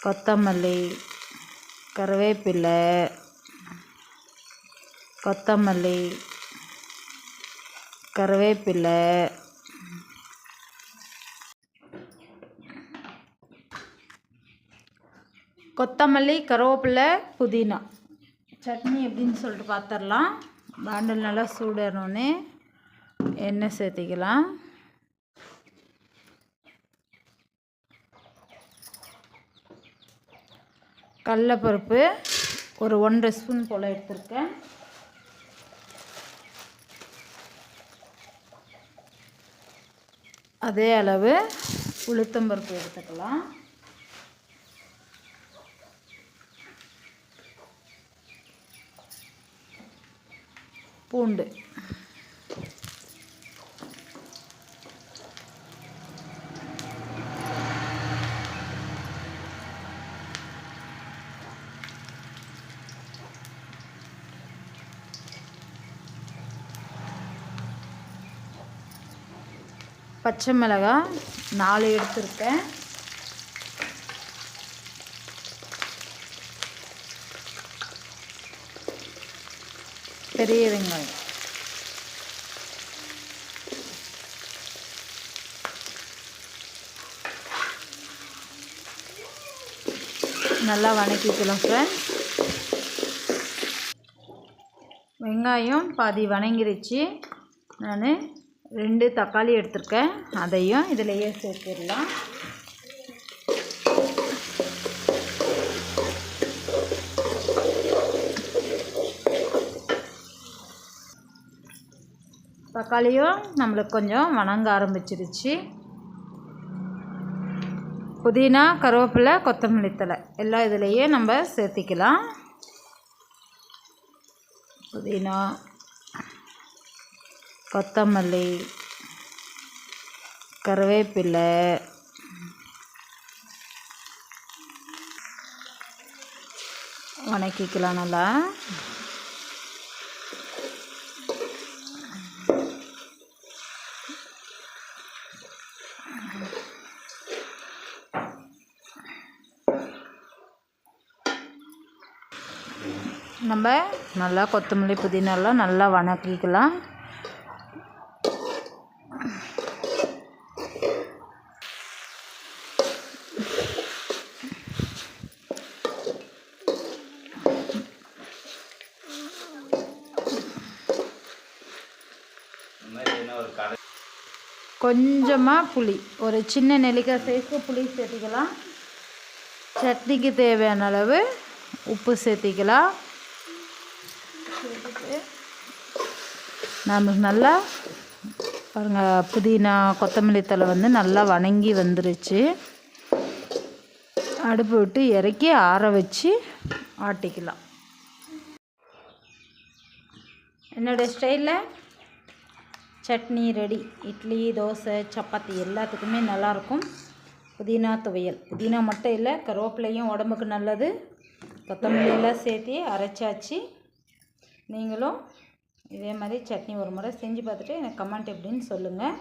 கொத்தமல்லி, கருவேப்பிலை, கொத்தமல்லி, கருவேப்பிலை, கொத்தமல்லி, கருவேப்பிலை, புதினா சட்னி எப்படின்னு சொல்லிட்டு பார்த்துடலாம். பாண்டில் நல்லா சூடேறணுன்னே எண்ணெய் சேர்த்திக்கலாம். கடலைப்பருப்பு ஒரு 1 ஸ்பூன் போல் எடுத்துருக்கேன். அதே அளவு உளுத்தம்பருப்பு எடுத்துக்கலாம். பூண்டு, பச்சை மிளகாய் 4 எடுத்துருக்கேன். பெரிய வெங்காயம், நல்லா வணக்கிக்கலாம் ஃப்ரெண்ட்ஸ். வெங்காயம் பாதி வணங்கிருச்சு. நான் 2 தக்காளி எடுத்திருக்கேன். அதையும் இதிலையே சேர்த்துடலாம். தக்காளியும் நம்மளுக்கு கொஞ்சம் வணங்க ஆரம்பிச்சிருச்சு. புதினா, கருவேப்பிலை, கொத்தமல்லி தழை எல்லாம் இதிலையே நம்ம சேர்த்திக்கலாம். புதினா, கொத்தமல்லி, கருவேப்பிலை, வணக்கிக்கலாம் நல்லா. நம்ம நல்லா கொத்தமல்லி, புதினாலாம் நல்லா வணக்கிக்கலாம். கொஞ்சமாக புளி, ஒரு சின்ன நெல்லிக்காய் சைஸ்க்கு புளி சேர்த்திக்கலாம். சட்னிக்கு தேவையான அளவு உப்பு சேர்த்திக்கலாம். சேர்த்துட்டு நமக்கு நல்லா பாருங்கள், புதினா, கொத்தமல்லி தழை நல்லா வணங்கி வந்துருச்சு. அடுப்பு விட்டு இறக்கி ஆற வச்சு ஆட்டிக்கலாம். என்னோடய ஸ்டைலில் சட்னி ரெடி. இட்லி, தோசை, சப்பாத்தி எல்லாத்துக்குமே நல்லாயிருக்கும். புதினா துவையல். புதினா மட்டும் இல்லை, கருவேப்பிலையும் உடம்புக்கு நல்லது. கொத்தமல்லியெல்லாம் சேர்த்து அரைச்சாச்சு. நீங்களும் இதே மாதிரி சட்னி ஒரு முறை செஞ்சு பார்த்துட்டு எனக்கு கமெண்ட் எப்படின்னு சொல்லுங்கள்.